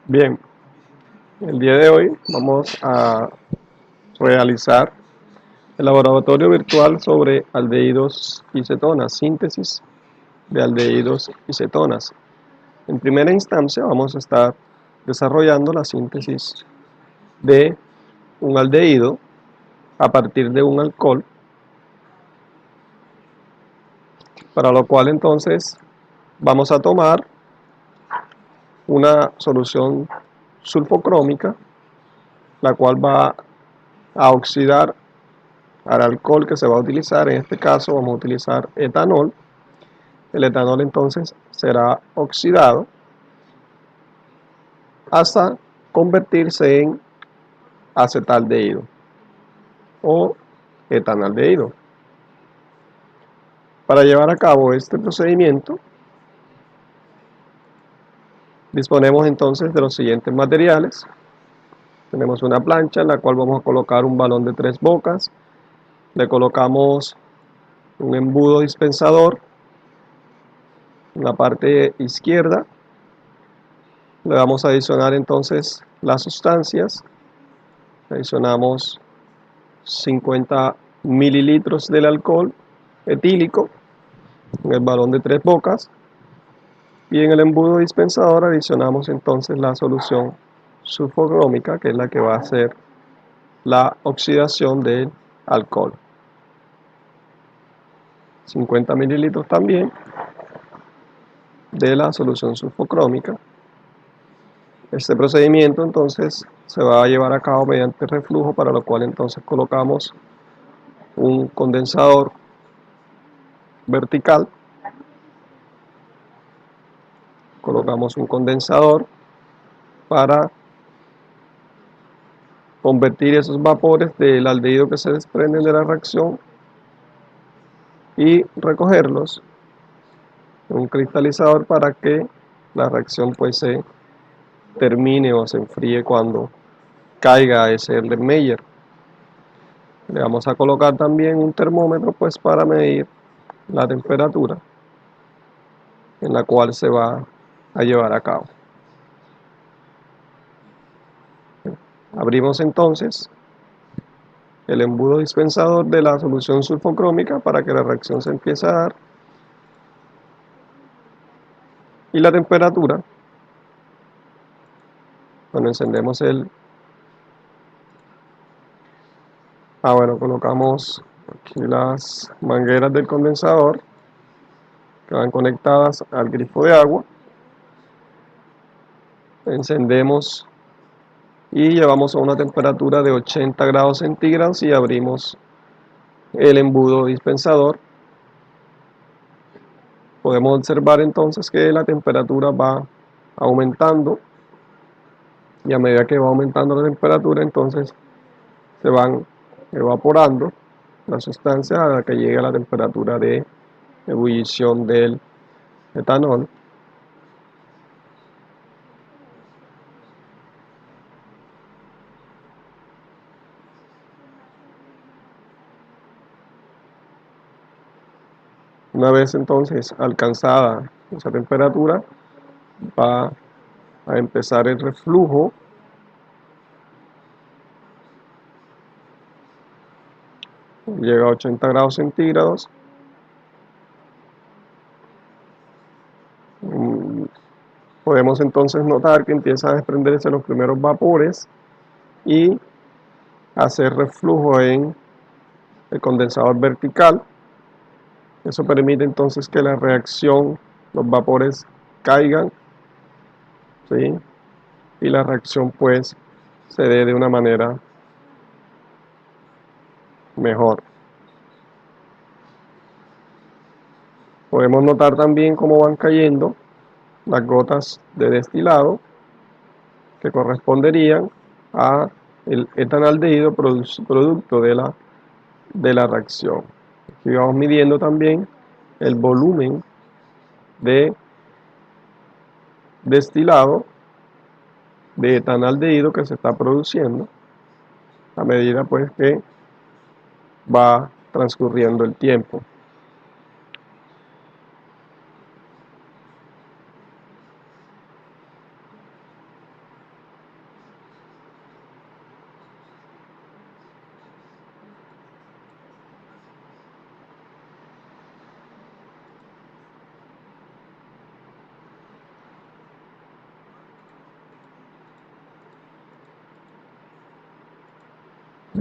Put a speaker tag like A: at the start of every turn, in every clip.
A: Bien, el día de hoy vamos a realizar el laboratorio virtual sobre aldehídos y cetonas, síntesis de aldehídos y cetonas. En primera instancia vamos a estar desarrollando la síntesis de un aldehído a partir de un alcohol, para lo cual entonces vamos a tomar una solución sulfocrómica, la cual va a oxidar al alcohol que se va a utilizar. En este caso vamos a utilizar etanol. El etanol entonces será oxidado hasta convertirse en acetaldehído o etanaldehído. Para llevar a cabo este procedimiento disponemos entonces de los siguientes materiales. Tenemos una plancha en la cual vamos a colocar un balón de 3 bocas. Le colocamos un embudo dispensador en la parte izquierda. Le vamos a adicionar entonces las sustancias. Adicionamos 50 mililitros del alcohol etílico en el balón de 3 bocas, y en el embudo dispensador adicionamos entonces la solución sulfocrómica, que es la que va a hacer la oxidación del alcohol. 50 mililitros también de la solución sulfocrómica. Este procedimiento entonces se va a llevar a cabo mediante reflujo, para lo cual entonces colocamos un condensador vertical. Colocamos un condensador para convertir esos vapores del aldehído que se desprenden de la reacción y recogerlos en un cristalizador para que la reacción pues se termine o se enfríe cuando caiga ese Erlenmeyer. Le vamos a colocar también un termómetro pues para medir la temperatura en la cual se va a llevar a cabo. Abrimos entonces el embudo dispensador de la solución sulfocrómica para que la reacción se empiece a dar, y la temperatura, cuando encendemos colocamos aquí las mangueras del condensador que van conectadas al grifo de agua. Encendemos y llevamos a una temperatura de 80 grados centígrados y abrimos el embudo dispensador. Podemos observar entonces que la temperatura va aumentando, y a medida que va aumentando la temperatura entonces se van evaporando las sustancias a la que llegue a la temperatura de ebullición del etanol. Una vez entonces alcanzada esa temperatura, va a empezar el reflujo. Llega a 80 grados centígrados. Podemos entonces notar que empiezan a desprenderse los primeros vapores y hacer reflujo en el condensador vertical. Eso permite entonces que la reacción, los vapores caigan, ¿sí? Y la reacción pues se dé de una manera mejor. Podemos notar también cómo van cayendo las gotas de destilado que corresponderían a el etanaldehído producto de la reacción. Aquí vamos midiendo también el volumen de destilado de etanaldehído que se está produciendo a medida pues que va transcurriendo el tiempo.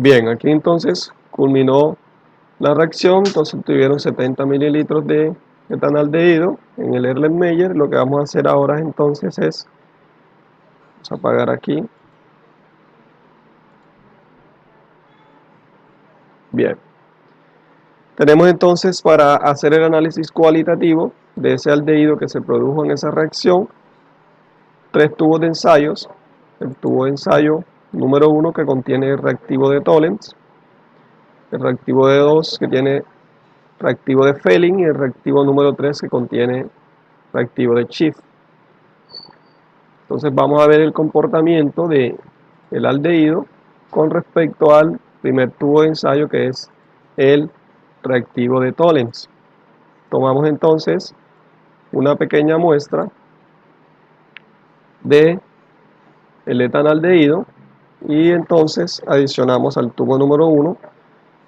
A: Bien, aquí entonces culminó la reacción, entonces tuvieron 70 mililitros de etanaldehído en el Erlenmeyer. Lo que vamos a hacer ahora entonces es, vamos a apagar aquí. Bien, tenemos entonces para hacer el análisis cualitativo de ese aldehído que se produjo en esa reacción, tres tubos de ensayos. El tubo de ensayo número 1 que contiene el reactivo de Tollens, el reactivo de 2 que tiene reactivo de Fehling y el reactivo número 3 que contiene reactivo de Schiff. Entonces vamos a ver el comportamiento del aldehído con respecto al primer tubo de ensayo que es el reactivo de Tollens. Tomamos entonces una pequeña muestra de el etanaldehído y entonces adicionamos al tubo número 1.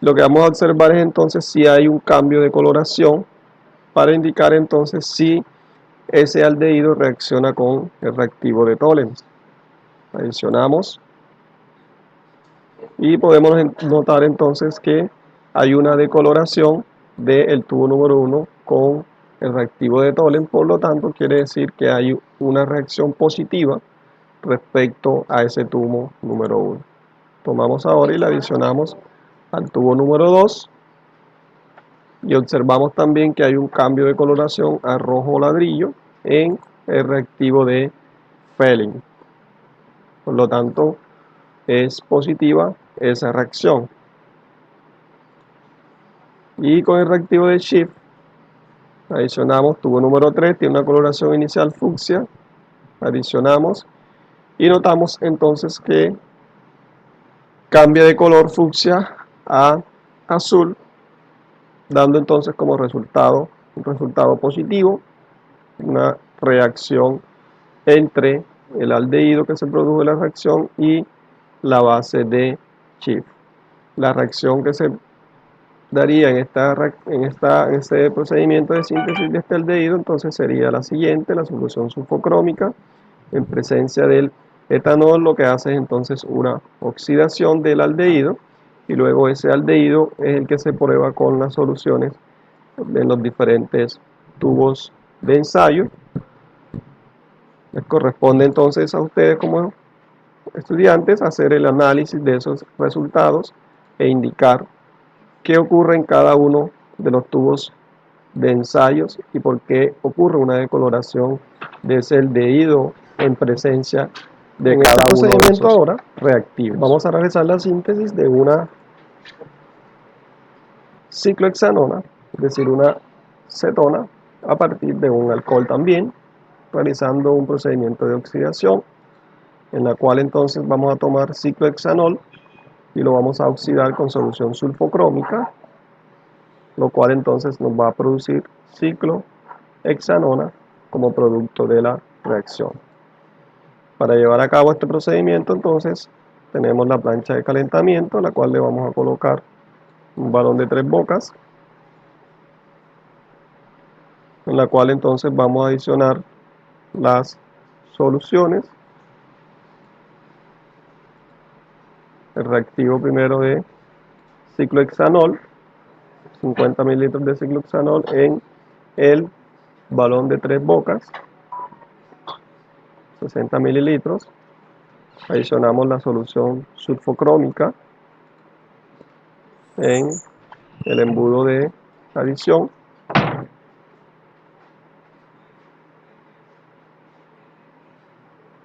A: Lo que vamos a observar es entonces si hay un cambio de coloración para indicar entonces si ese aldehído reacciona con el reactivo de Tollens. Adicionamos y podemos notar entonces que hay una decoloración del tubo número 1 con el reactivo de Tollens, por lo tanto quiere decir que hay una reacción positiva respecto a ese tubo número 1. Tomamos ahora y la adicionamos al tubo número 2 y observamos también que hay un cambio de coloración a rojo ladrillo en el reactivo de Fehling. Por lo tanto, es positiva esa reacción. Y con el reactivo de Schiff adicionamos tubo número 3, tiene una coloración inicial fucsia, adicionamos y notamos entonces que cambia de color fucsia a azul, dando entonces como resultado un resultado positivo, una reacción entre el aldehído que se produjo en la reacción y la base de Schiff. La reacción que se daría en este procedimiento de síntesis de este aldehído entonces sería la siguiente: la solución sulfocrómica en presencia del etanol lo que hace es entonces una oxidación del aldehído y luego ese aldehído es el que se prueba con las soluciones en los diferentes tubos de ensayo. Les corresponde entonces a ustedes como estudiantes hacer el análisis de esos resultados e indicar qué ocurre en cada uno de los tubos de ensayos y por qué ocurre una decoloración de ese aldehído en presencia de cada uno de esos ahora reactivos. Vamos a realizar la síntesis de una ciclohexanona, es decir, una cetona, a partir de un alcohol también, realizando un procedimiento de oxidación, en la cual entonces vamos a tomar ciclohexanol y lo vamos a oxidar con solución sulfocrómica, lo cual entonces nos va a producir ciclohexanona como producto de la reacción. Para llevar a cabo este procedimiento entonces tenemos la plancha de calentamiento, a la cual le vamos a colocar un balón de 3 bocas, en la cual entonces vamos a adicionar las soluciones. El reactivo primero de ciclohexanol, 50 mililitros de ciclohexanol en el balón de 3 bocas, 60 mililitros. Adicionamos la solución sulfocrómica en el embudo de adición.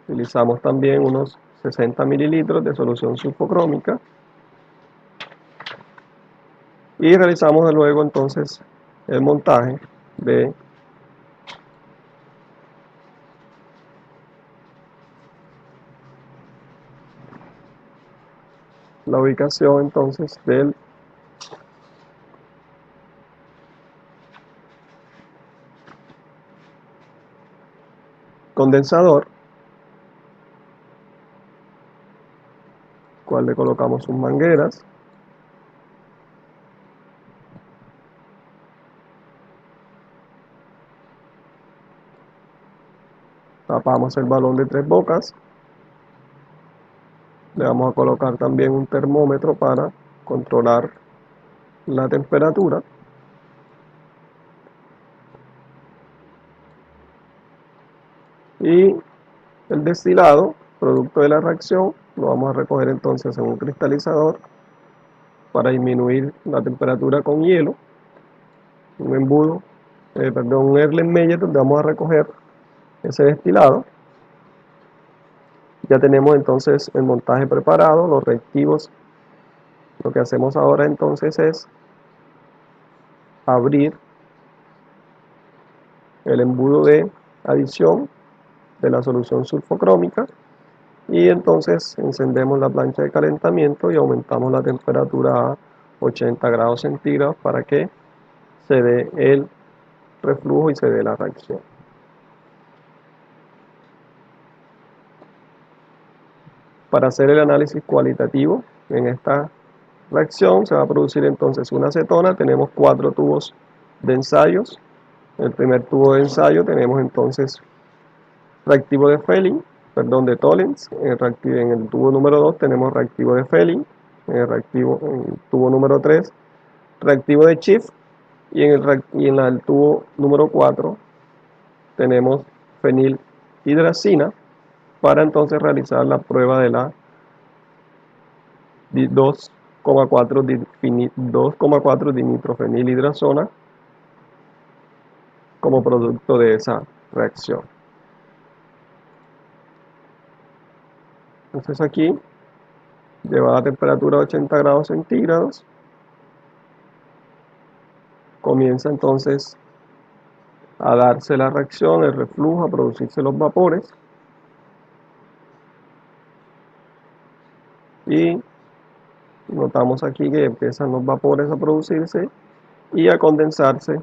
A: Utilizamos también unos 60 mililitros de solución sulfocrómica y realizamos luego entonces el montaje de la ubicación entonces del condensador, cual le colocamos sus mangueras. Tapamos el balón de 3 bocas Le vamos a colocar también un termómetro para controlar la temperatura. Y el destilado, producto de la reacción, lo vamos a recoger entonces en un cristalizador para disminuir la temperatura con hielo. Un embudo, un Erlenmeyer, donde vamos a recoger ese destilado. Ya tenemos entonces el montaje preparado, los reactivos. Lo que hacemos ahora entonces es abrir el embudo de adición de la solución sulfocrómica y entonces encendemos la plancha de calentamiento y aumentamos la temperatura a 80 grados centígrados para que se dé el reflujo y se dé la reacción. Para hacer el análisis cualitativo en esta reacción se va a producir entonces una acetona. Tenemos 4 tubos de ensayos. En el primer tubo de ensayo tenemos entonces reactivo de Fehling, de Tollens. En el tubo número 2 tenemos reactivo de Fehling. En el tubo número 3 reactivo de Schiff. Y en el tubo número 4 tenemos fenilhidracina para entonces realizar la prueba de la 2,4 dinitrofenilhidrazona como producto de esa reacción. Entonces aquí, llevada a temperatura de 80 grados centígrados, comienza entonces a darse la reacción, el reflujo, a producirse los vapores. Y notamos aquí que empiezan los vapores a producirse y a condensarse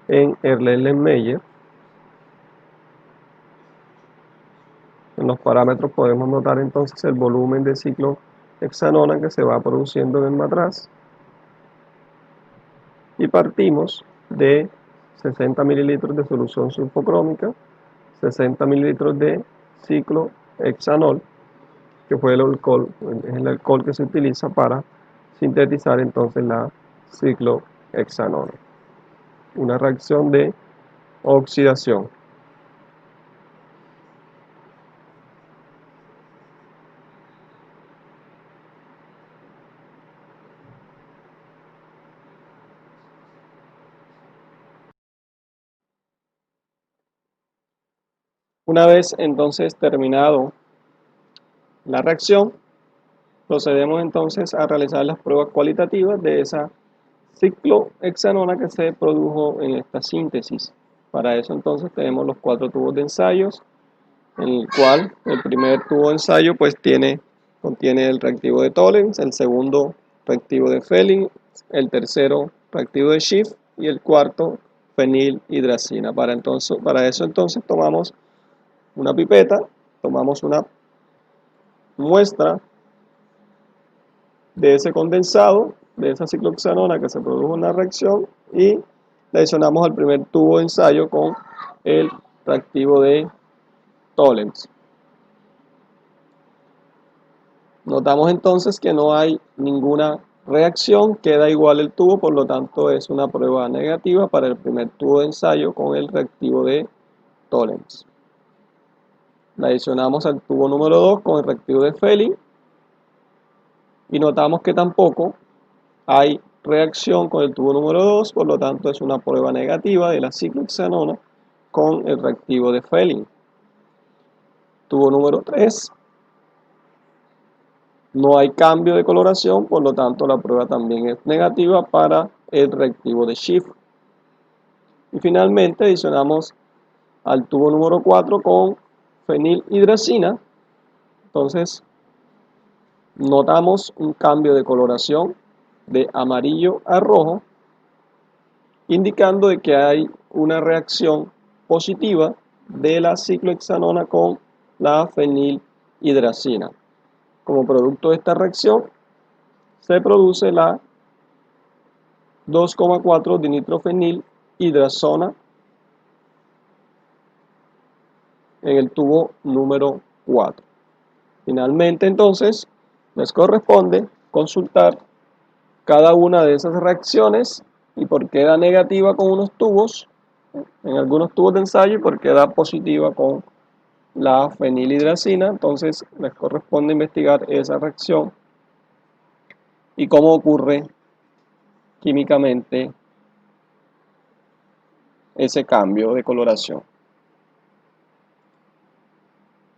A: en Erlenmeyer. En los parámetros podemos notar entonces el volumen de ciclohexanona que se va produciendo en el matraz. Y partimos de 60 mililitros de solución sulfocrómica, 60 mililitros de ciclohexanol, que fue es el alcohol que se utiliza para sintetizar entonces la ciclohexanona. Una reacción de oxidación. Una vez entonces terminado la reacción, procedemos entonces a realizar las pruebas cualitativas de esa ciclohexanona que se produjo en esta síntesis. Para eso entonces tenemos los 4 tubos de ensayos, en el cual el primer tubo de ensayo pues contiene el reactivo de Tollens, el segundo reactivo de Fehling, el tercero reactivo de Schiff y el cuarto fenilhidracina. Para eso entonces tomamos una pipeta, tomamos una muestra de ese condensado, de esa ciclohexanona que se produjo en la reacción, y le adicionamos al primer tubo de ensayo con el reactivo de Tollens. Notamos entonces que no hay ninguna reacción, queda igual el tubo, por lo tanto es una prueba negativa para el primer tubo de ensayo con el reactivo de Tollens. Le adicionamos al tubo número 2 con el reactivo de Fehling y notamos que tampoco hay reacción con el tubo número 2, por lo tanto es una prueba negativa de la ciclohexanona con el reactivo de Fehling. Tubo número 3, no hay cambio de coloración, por lo tanto la prueba también es negativa para el reactivo de Schiff. Y finalmente adicionamos al tubo número 4 con fenilhidracina. Entonces notamos un cambio de coloración de amarillo a rojo, indicando de que hay una reacción positiva de la ciclohexanona con la fenilhidracina. Como producto de esta reacción se produce la 2,4 dinitrofenilhidrazona en el tubo número 4. Finalmente, entonces, les corresponde consultar cada una de esas reacciones y por qué da negativa con unos tubos, en algunos tubos de ensayo, y por qué da positiva con la fenilhidracina. Entonces, les corresponde investigar esa reacción y cómo ocurre químicamente ese cambio de coloración.